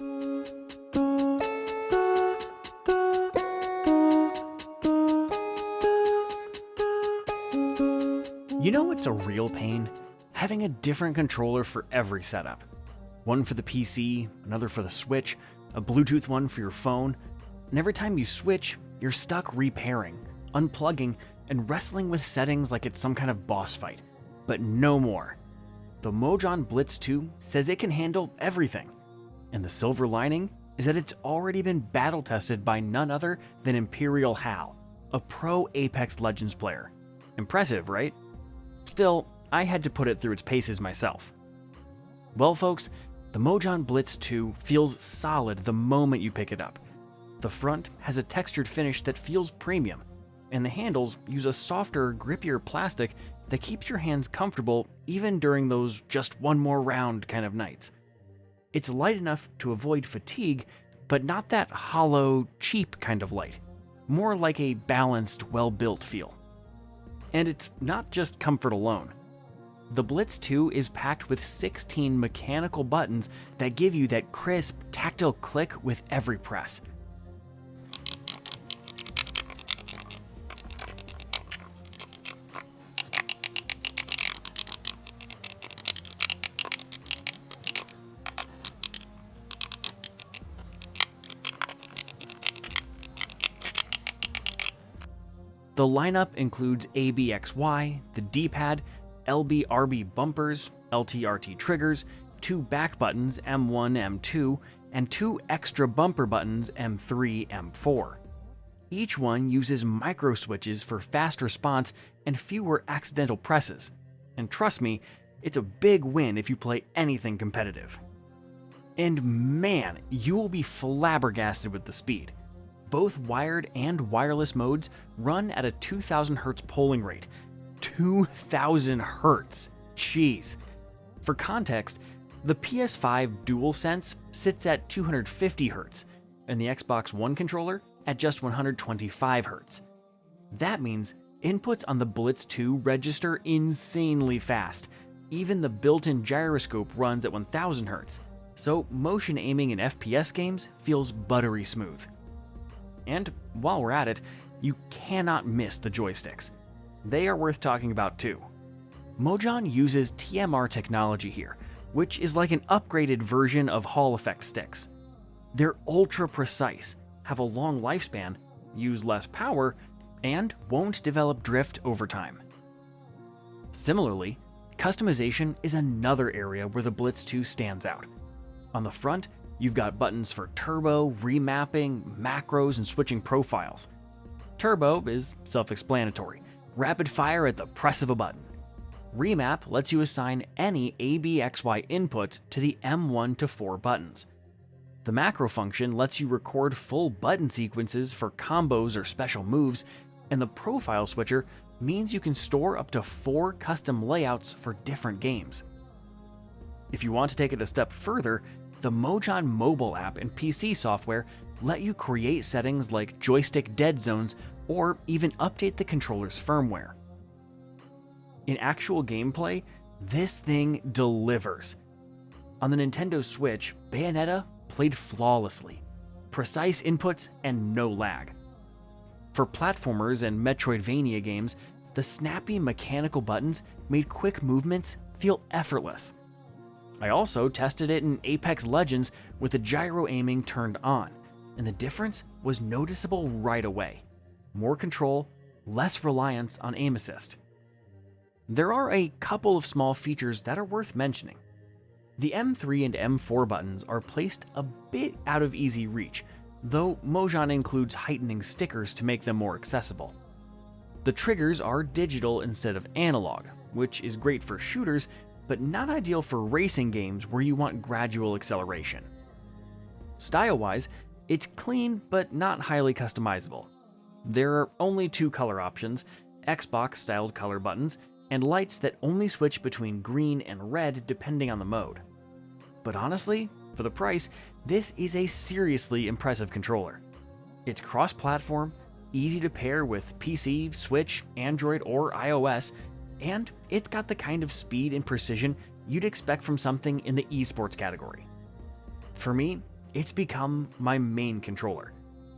You know what's a real pain? Having a different controller for every setup. One for the PC, another for the Switch, a Bluetooth one for your phone, and every time you switch, you're stuck repairing, unplugging, and wrestling with settings like it's some kind of boss fight. But no more. The Mojhon Blitz 2 says it can handle everything. And the silver lining is that it's already been battle tested by none other than Imperial Hal, a pro Apex Legends player. Impressive, right? Still, I had to put it through its paces myself. Well folks, the Mojhon Blitz 2 feels solid the moment you pick it up. The front has a textured finish that feels premium, and the handles use a softer, grippier plastic that keeps your hands comfortable even during those just one more round kind of nights. It's light enough to avoid fatigue, but not that hollow, cheap kind of light. More like a balanced, well-built feel. And it's not just comfort alone. The Blitz 2 is packed with 16 mechanical buttons that give you that crisp, tactile click with every press. The lineup includes ABXY, the D-pad, LB-RB bumpers, LT-RT triggers, 2 back buttons M1, M2, and 2 extra bumper buttons M3, M4. Each one uses micro switches for fast response and fewer accidental presses. And trust me, it's a big win if you play anything competitive. And man, you will be flabbergasted with the speed. Both wired and wireless modes run at a 2000 Hz polling rate. 2000 Hz! Jeez. For context, the PS5 DualSense sits at 250 Hz, and the Xbox One controller at just 125 Hz. That means inputs on the Blitz 2 register insanely fast. Even the built-in gyroscope runs at 1000 Hz, so motion aiming in FPS games feels buttery smooth. And while we're at it, you cannot miss the joysticks. They are worth talking about too. Mojhon uses TMR technology here, which is like an upgraded version of Hall effect sticks. They're ultra precise, have a long lifespan, use less power, and won't develop drift over time. Similarly, customization is another area where the Blitz 2 stands out. On the front, you've got buttons for turbo, remapping, macros, and switching profiles. Turbo is self-explanatory, rapid fire at the press of a button. Remap lets you assign any ABXY input to the M1 to 4 buttons. The macro function lets you record full button sequences for combos or special moves, and the profile switcher means you can store up to 4 custom layouts for different games. If you want to take it a step further, the Mojhon mobile app and PC software let you create settings like joystick dead zones or even update the controller's firmware. In actual gameplay, this thing delivers. On the Nintendo Switch, Bayonetta played flawlessly, precise inputs and no lag. For platformers and Metroidvania games, the snappy mechanical buttons made quick movements feel effortless. I also tested it in Apex Legends with the gyro aiming turned on, and the difference was noticeable right away. More control, less reliance on aim assist. There are a couple of small features that are worth mentioning. The M3 and M4 buttons are placed a bit out of easy reach, though Mojhon includes heightening stickers to make them more accessible. The triggers are digital instead of analog, which is great for shooters, but not ideal for racing games where you want gradual acceleration. Style-wise, it's clean but not highly customizable. There are only 2 color options, Xbox-styled color buttons, and lights that only switch between green and red depending on the mode. But honestly, for the price, this is a seriously impressive controller. It's cross-platform, easy to pair with PC, Switch, Android, or iOS, and it's got the kind of speed and precision you'd expect from something in the esports category. For me, it's become my main controller,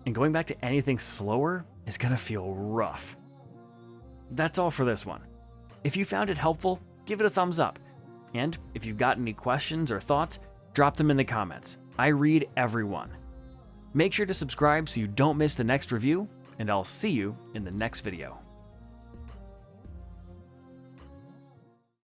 and going back to anything slower is gonna feel rough. That's all for this one. If you found it helpful, give it a thumbs up. And if you've got any questions or thoughts, drop them in the comments. I read everyone. Make sure to subscribe so you don't miss the next review, and I'll see you in the next video.